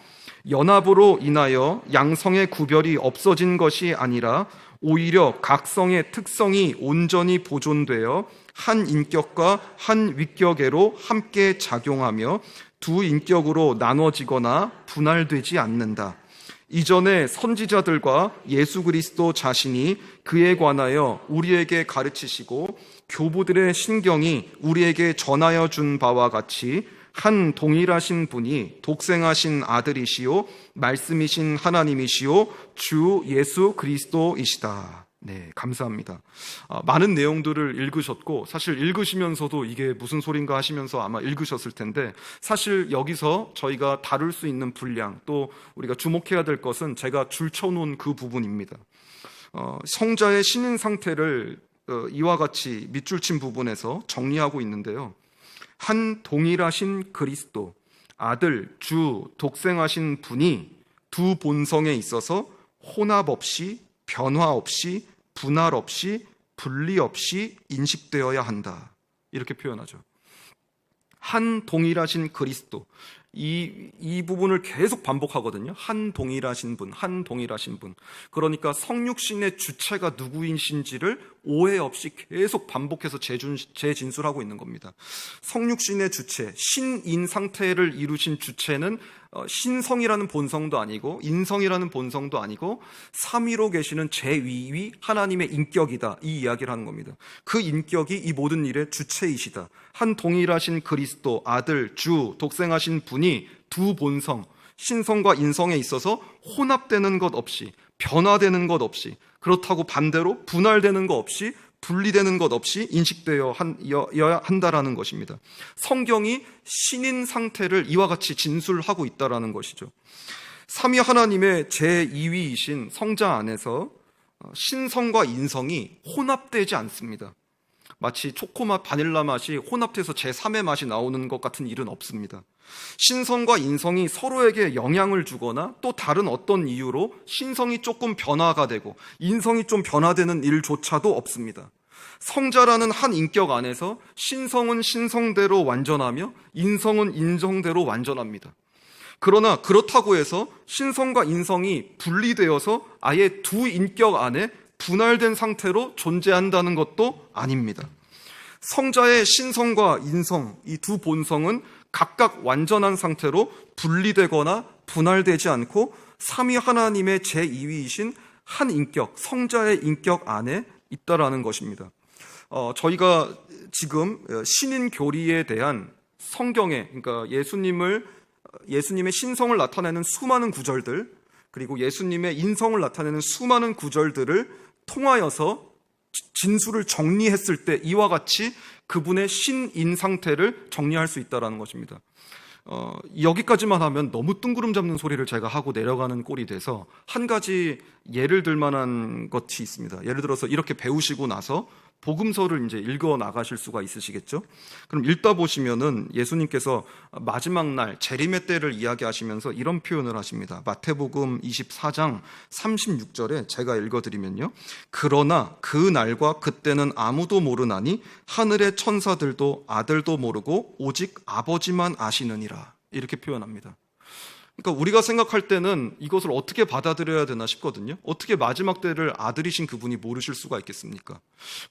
연합으로 인하여 양성의 구별이 없어진 것이 아니라 오히려 각성의 특성이 온전히 보존되어 한 인격과 한 위격애로 함께 작용하며 두 인격으로 나눠지거나 분할되지 않는다. 이전에 선지자들과 예수 그리스도 자신이 그에 관하여 우리에게 가르치시고 교부들의 신경이 우리에게 전하여 준 바와 같이 한 동일하신 분이 독생하신 아들이시요 말씀이신 하나님이시요 주 예수 그리스도이시다. 네, 감사합니다. 많은 내용들을 읽으셨고 사실 읽으시면서도 이게 무슨 소린가 하시면서 아마 읽으셨을 텐데 사실 여기서 저희가 다룰 수 있는 분량 또 우리가 주목해야 될 것은 제가 줄쳐놓은 그 부분입니다. 성자의 신인 상태를 이와 같이 밑줄 친 부분에서 정리하고 있는데요. 한 동일하신 그리스도, 아들, 주, 독생하신 분이 두 본성에 있어서 혼합 없이, 변화 없이, 분할 없이, 분리 없이 인식되어야 한다. 이렇게 표현하죠. 한 동일하신 그리스도, 이 부분을 계속 반복하거든요. 한 동일하신 분, 한 동일하신 분. 그러니까 성육신의 주체가 누구이신지를 오해 없이 계속 반복해서 재진술하고 있는 겁니다. 성육신의 주체, 신인 상태를 이루신 주체는 신성이라는 본성도 아니고 인성이라는 본성도 아니고 삼위로 계시는 제위위 하나님의 인격이다, 이 이야기를 하는 겁니다. 그 인격이 이 모든 일의 주체이시다. 한 동일하신 그리스도, 아들, 주, 독생하신 분이 두 본성, 신성과 인성에 있어서 혼합되는 것 없이, 변화되는 것 없이, 그렇다고 반대로 분할되는 것 없이, 분리되는 것 없이 인식되어야 한다라는 것입니다. 성경이 신인 상태를 이와 같이 진술하고 있다라는 것이죠. 삼위 하나님의 제2위이신 성자 안에서 신성과 인성이 혼합되지 않습니다. 마치 초코맛, 바닐라 맛이 혼합돼서 제3의 맛이 나오는 것 같은 일은 없습니다. 신성과 인성이 서로에게 영향을 주거나 또 다른 어떤 이유로 신성이 조금 변화가 되고 인성이 좀 변화되는 일조차도 없습니다. 성자라는 한 인격 안에서 신성은 신성대로 완전하며 인성은 인성대로 완전합니다. 그러나 그렇다고 해서 신성과 인성이 분리되어서 아예 두 인격 안에 분할된 상태로 존재한다는 것도 아닙니다. 성자의 신성과 인성, 이 두 본성은 각각 완전한 상태로 분리되거나 분할되지 않고 삼위 하나님의 제2위이신 한 인격, 성자의 인격 안에 있다라는 것입니다. 저희가 지금 신인 교리에 대한 성경에, 그러니까 예수님의 신성을 나타내는 수많은 구절들, 그리고 예수님의 인성을 나타내는 수많은 구절들을 통하여서 진술을 정리했을 때 이와 같이 그분의 신인 상태를 정리할 수 있다는 것입니다. 여기까지만 하면 너무 뜬구름 잡는 소리를 제가 하고 내려가는 꼴이 돼서 한 가지 예를 들 만한 것이 있습니다. 예를 들어서 이렇게 배우시고 나서 복음서를 이제 읽어 나가실 수가 있으시겠죠? 그럼 읽다 보시면은 예수님께서 마지막 날 재림의 때를 이야기하시면서 이런 표현을 하십니다. 마태복음 24장 36절에 제가 읽어드리면요. 그러나 그 날과 그때는 아무도 모르나니 하늘의 천사들도 아들도 모르고 오직 아버지만 아시느니라. 이렇게 표현합니다. 그러니까 우리가 생각할 때는 이것을 어떻게 받아들여야 되나 싶거든요. 어떻게 마지막 때를 아들이신 그분이 모르실 수가 있겠습니까?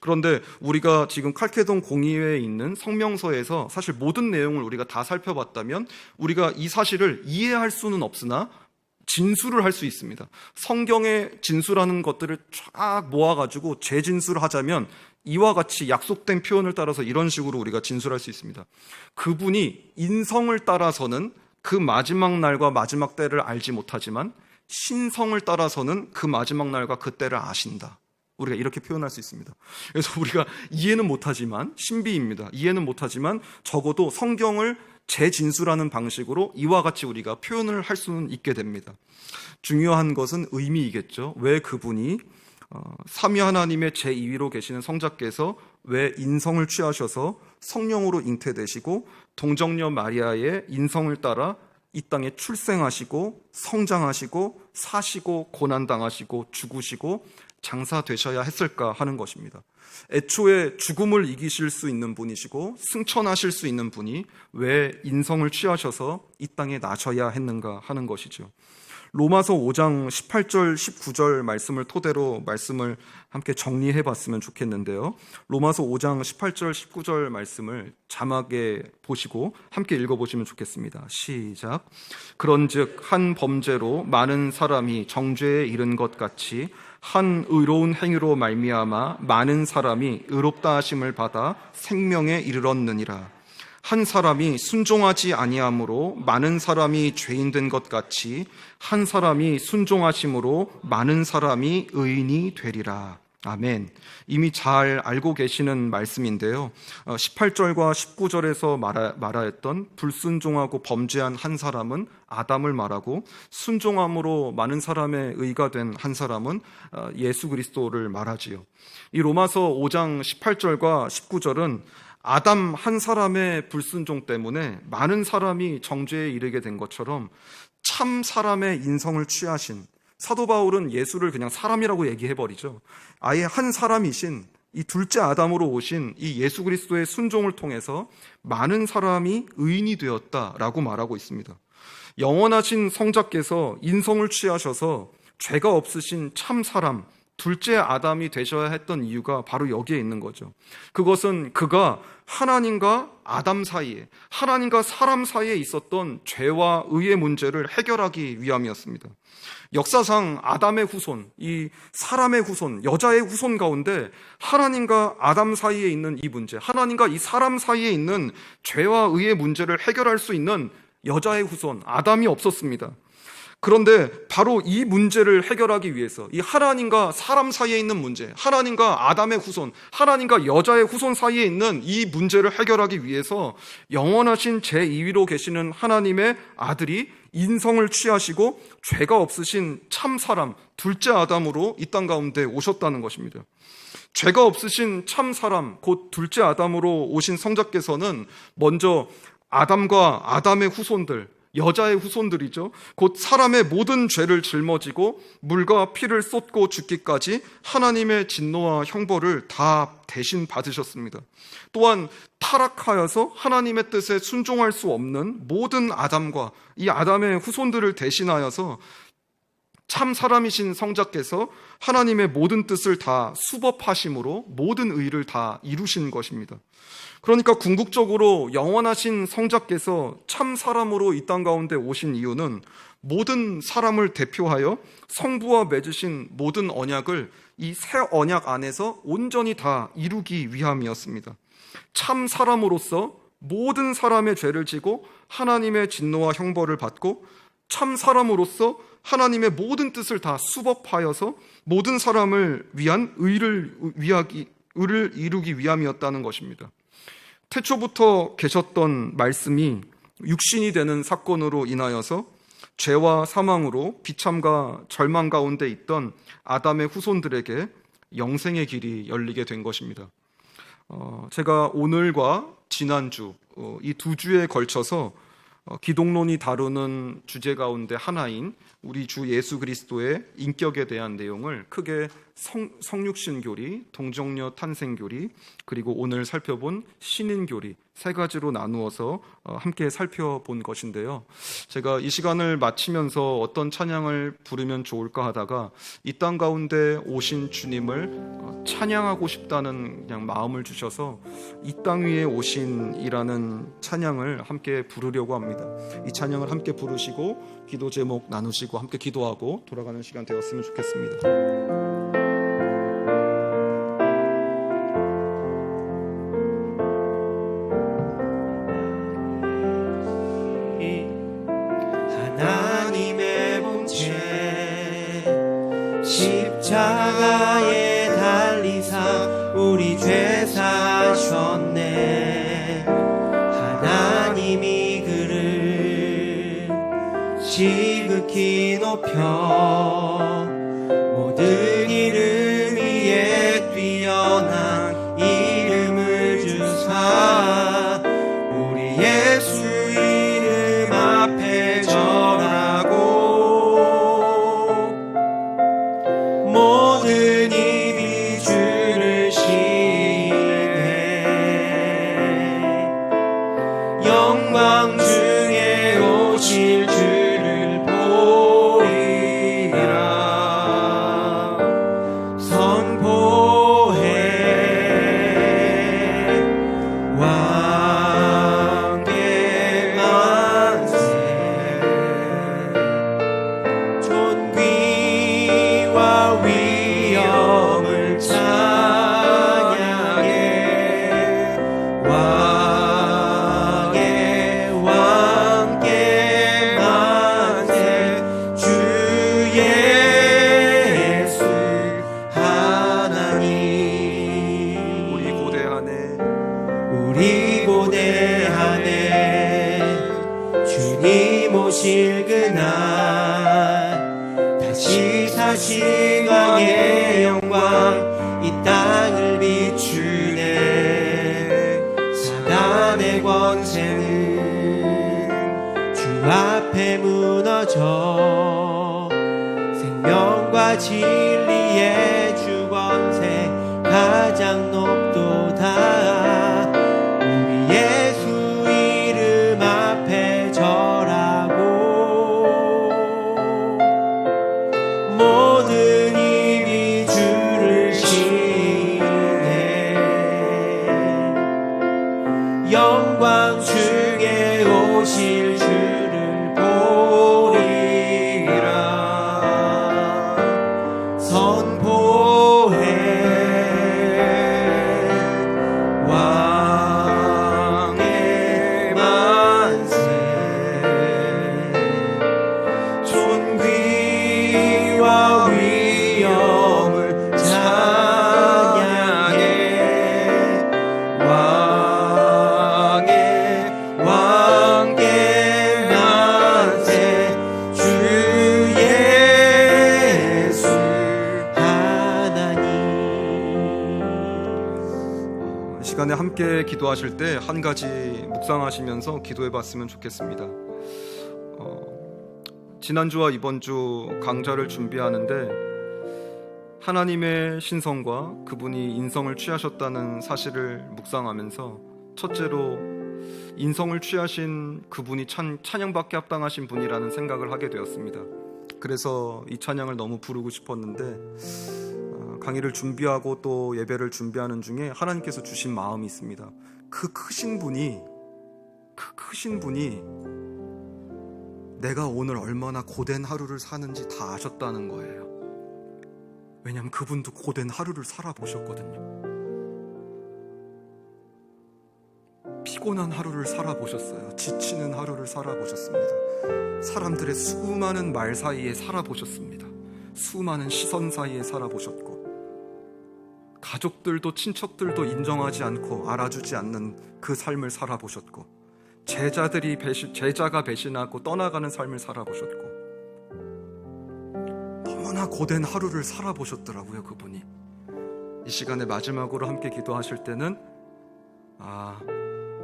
그런데 우리가 지금 칼케돈 공의회에 있는 성명서에서 사실 모든 내용을 우리가 다 살펴봤다면 우리가 이 사실을 이해할 수는 없으나 진술을 할 수 있습니다. 성경에 진술하는 것들을 쫙 모아가지고 재진술을 하자면 이와 같이 약속된 표현을 따라서 이런 식으로 우리가 진술할 수 있습니다. 그분이 인성을 따라서는 그 마지막 날과 마지막 때를 알지 못하지만 신성을 따라서는 그 마지막 날과 그 때를 아신다. 우리가 이렇게 표현할 수 있습니다. 그래서 우리가 이해는 못하지만 신비입니다. 이해는 못하지만 적어도 성경을 재진술하는 방식으로 이와 같이 우리가 표현을 할 수는 있게 됩니다. 중요한 것은 의미이겠죠. 왜 그분이 삼위 하나님의 제2위로 계시는 성자께서 왜 인성을 취하셔서 성령으로 잉태되시고 동정녀 마리아의 인성을 따라 이 땅에 출생하시고 성장하시고 사시고 고난당하시고 죽으시고 장사되셔야 했을까 하는 것입니다. 애초에 죽음을 이기실 수 있는 분이시고 승천하실 수 있는 분이 왜 인성을 취하셔서 이 땅에 나셔야 했는가 하는 것이죠. 로마서 5장 18절 19절 말씀을 토대로 말씀을 함께 정리해 봤으면 좋겠는데요. 로마서 5장 18절 19절 말씀을 자막에 보시고 함께 읽어보시면 좋겠습니다. 시작. 그런즉 한 범죄로 많은 사람이 정죄에 이른 것 같이 한 의로운 행위로 말미암아 많은 사람이 의롭다 하심을 받아 생명에 이르렀느니라. 한 사람이 순종하지 아니함으로 많은 사람이 죄인 된 것 같이 한 사람이 순종하심으로 많은 사람이 의인이 되리라. 아멘. 이미 잘 알고 계시는 말씀인데요. 18절과 19절에서 말하였던 불순종하고 범죄한 한 사람은 아담을 말하고 순종함으로 많은 사람의 의가 된 한 사람은 예수 그리스도를 말하지요. 이 로마서 5장 18절과 19절은 아담 한 사람의 불순종 때문에 많은 사람이 정죄에 이르게 된 것처럼 참 사람의 인성을 취하신 사도 바울은 예수를 그냥 사람이라고 얘기해버리죠. 아예 한 사람이신 이 둘째 아담으로 오신 이 예수 그리스도의 순종을 통해서 많은 사람이 의인이 되었다라고 말하고 있습니다. 영원하신 성자께서 인성을 취하셔서 죄가 없으신 참 사람, 둘째 아담이 되셔야 했던 이유가 바로 여기에 있는 거죠. 그것은 그가 하나님과 아담 사이에, 하나님과 사람 사이에 있었던 죄와 의의 문제를 해결하기 위함이었습니다. 역사상 아담의 후손, 이 사람의 후손, 여자의 후손 가운데 하나님과 아담 사이에 있는 이 문제, 하나님과 이 사람 사이에 있는 죄와 의의 문제를 해결할 수 있는 여자의 후손, 아담이 없었습니다. 그런데 바로 이 문제를 해결하기 위해서, 이 하나님과 사람 사이에 있는 문제, 하나님과 아담의 후손, 하나님과 여자의 후손 사이에 있는 이 문제를 해결하기 위해서 영원하신 제2위로 계시는 하나님의 아들이 인성을 취하시고 죄가 없으신 참 사람, 둘째 아담으로 이 땅 가운데 오셨다는 것입니다. 죄가 없으신 참 사람, 곧 둘째 아담으로 오신 성자께서는 먼저 아담과 아담의 후손들, 여자의 후손들이죠. 곧 사람의 모든 죄를 짊어지고 물과 피를 쏟고 죽기까지 하나님의 진노와 형벌을 다 대신 받으셨습니다. 또한 타락하여서 하나님의 뜻에 순종할 수 없는 모든 아담과 이 아담의 후손들을 대신하여서 참 사람이신 성자께서 하나님의 모든 뜻을 다 수법하심으로 모든 의를 다 이루신 것입니다. 그러니까 궁극적으로 영원하신 성자께서 참 사람으로 이 땅 가운데 오신 이유는 모든 사람을 대표하여 성부와 맺으신 모든 언약을 이 새 언약 안에서 온전히 다 이루기 위함이었습니다. 참 사람으로서 모든 사람의 죄를 지고 하나님의 진노와 형벌을 받고 참 사람으로서 하나님의 모든 뜻을 다 수법하여서 모든 사람을 위한 의를 이루기 위함이었다는 것입니다. 태초부터 계셨던 말씀이 육신이 되는 사건으로 인하여서 죄와 사망으로 비참과 절망 가운데 있던 아담의 후손들에게 영생의 길이 열리게 된 것입니다. 제가 오늘과 지난주 이 두 주에 걸쳐서 기독론이 다루는 주제 가운데 하나인 우리 주 예수 그리스도의 인격에 대한 내용을 크게 성육신교리, 동정녀 탄생교리, 그리고 오늘 살펴본 신인교리 세 가지로 나누어서 함께 살펴본 것인데요. 제가 이 시간을 마치면서 어떤 찬양을 부르면 좋을까 하다가 이 땅 가운데 오신 주님을 찬양하고 싶다는 그냥 마음을 주셔서 이 땅 위에 오신이라는 찬양을 함께 부르려고 합니다. 이 찬양을 함께 부르시고 기도 제목 나누시고 함께 기도하고 돌아가는 시간 되었으면 좋겠습니다. 하나님의 본체 십자가에 달리사 우리 죄 사셨네. 하나님이 그를 지극히 높여 모든 이름 위에 뛰어난 이름을 주사 우리 예수 이름 앞에 절하고 모든 입이 주를 시인해 영광 중에 오실 주를 보리라 선포해 왕께 만세 존귀와 위엄을 찬양해 왕의 왕께 만세 주 예수 하나님 우리 고대하네 우리 고대하네 주님 오실 그날 다시 사신 왕의 영광 이 땅을 비추네. 사단의 권세는 주 앞에 무너져 생명과 진리의 주 권세 가지고 가장 높도다. 우리 예수 이름 앞에 절하고 모든 입이 주를 시인해. 영광 중에 오실 주를 보리라. 선포해 왕의 만세. 존귀와 위엄을 찬양해. 왕의 만세. 주 예수 하나님. 이 시간에 함께 기도하실 때 한 가지 묵상하시면서 기도해 봤으면 좋겠습니다. 지난주와 이번 주 강좌를 준비하는데 하나님의 신성과 그분이 인성을 취하셨다는 사실을 묵상하면서 첫째로 인성을 취하신 그분이 찬양받게 합당하신 분이라는 생각을 하게 되었습니다. 그래서 이 찬양을 너무 부르고 싶었는데 강의를 준비하고 또 예배를 준비하는 중에 하나님께서 주신 마음이 있습니다. 그 크신 분이 내가 오늘 얼마나 고된 하루를 사는지 다 아셨다는 거예요. 왜냐하면 그분도 고된 하루를 살아보셨거든요. 피곤한 하루를 살아보셨어요. 지치는 하루를 살아보셨습니다. 사람들의 수많은 말 사이에 살아보셨습니다. 수많은 시선 사이에 살아보셨고, 가족들도 친척들도 인정하지 않고 알아주지 않는 그 삶을 살아보셨고, 제자가 배신하고 떠나가는 삶을 살아보셨고, 너무나 고된 하루를 살아보셨더라고요. 그분이 이 시간에 마지막으로 함께 기도하실 때는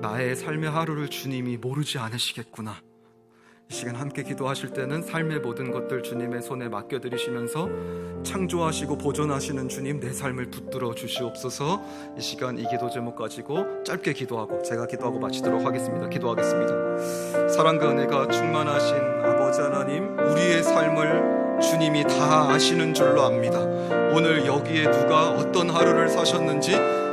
나의 삶의 하루를 주님이 모르지 않으시겠구나. 이 시간 함께 기도하실 때는 삶의 모든 것들 주님의 손에 맡겨드리시면서 창조하시고 보존하시는 주님, 내 삶을 붙들어 주시옵소서. 이 시간 이 기도 제목 가지고 짧게 기도하고 제가 기도하고 마치도록 하겠습니다. 기도하겠습니다. 사랑과 은혜가 충만하신 아버지 하나님, 우리의 삶을 주님이 다 아시는 줄로 압니다. 오늘 여기에 누가 어떤 하루를 사셨는지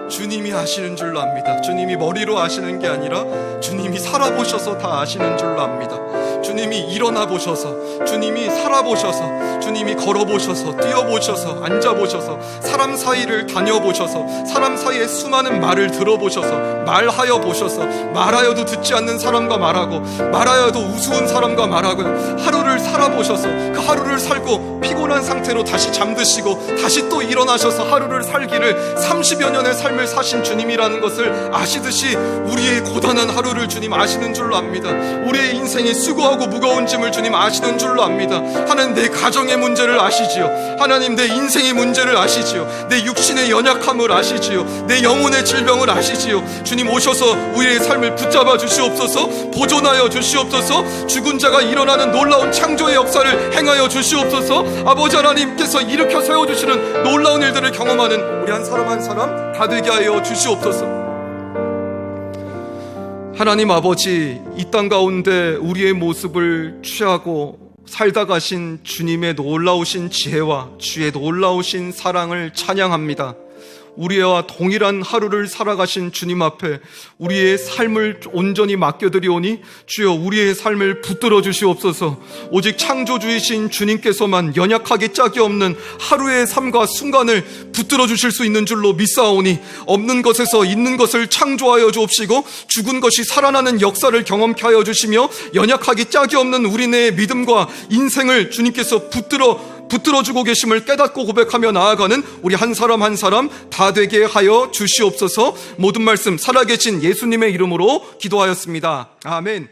주님이 아시는 줄로 압니다. 주님이 머리로 아시는 게 아니라 주님이 살아보셔서 다 아시는 줄로 압니다. 주님이 일어나 보셔서, 주님이 살아보셔서, 주님이 걸어보셔서, 뛰어보셔서, 앉아보셔서, 사람 사이를 다녀보셔서, 사람 사이의 수많은 말을 들어보셔서, 말하여 보셔서, 말하여도 듣지 않는 사람과 말하고, 말하여도 우스운 사람과 말하고, 하루를 살아보셔서 그 하루를 살고 피곤한 상태로 다시 잠드시고 다시 또 일어나셔서 하루를 살기를 30여 년의 삶을 사신 주님이라는 것을 아시듯이 우리의 고단한 하루를 주님 아시는 줄로 압니다. 우리의 인생이 수고하고 무거운 짐을 주님 아시는 줄로 압니다. 하나님, 내 가정의 문제를 아시지요. 하나님, 내 인생의 문제를 아시지요. 내 육신의 연약함을 아시지요. 내 영혼의 질병을 아시지요. 주님 오셔서 우리의 삶을 붙잡아 주시옵소서. 보존하여 주시옵소서. 죽은 자가 일어나는 놀라운 창조의 역사를 행하여 주시옵소서. 아버지 하나님께서 일으켜 세워주시는 놀라운 일들을 경험하는 우리 한 사람 한 사람 다 되게 하여 주시옵소서. 하나님 아버지, 이 땅 가운데 우리의 모습을 취하고 살다 가신 주님의 놀라우신 지혜와 주의 놀라우신 사랑을 찬양합니다. 우리와 동일한 하루를 살아가신 주님 앞에 우리의 삶을 온전히 맡겨드리오니 주여 우리의 삶을 붙들어 주시옵소서. 오직 창조주이신 주님께서만 연약하기 짝이 없는 하루의 삶과 순간을 붙들어 주실 수 있는 줄로 믿사오니 없는 것에서 있는 것을 창조하여 주옵시고 죽은 것이 살아나는 역사를 경험케 하여 주시며 연약하기 짝이 없는 우리네의 믿음과 인생을 주님께서 붙들어주고 계심을 깨닫고 고백하며 나아가는 우리 한 사람 한 사람 다 되게 하여 주시옵소서. 모든 말씀 살아계신 예수님의 이름으로 기도하였습니다. 아멘.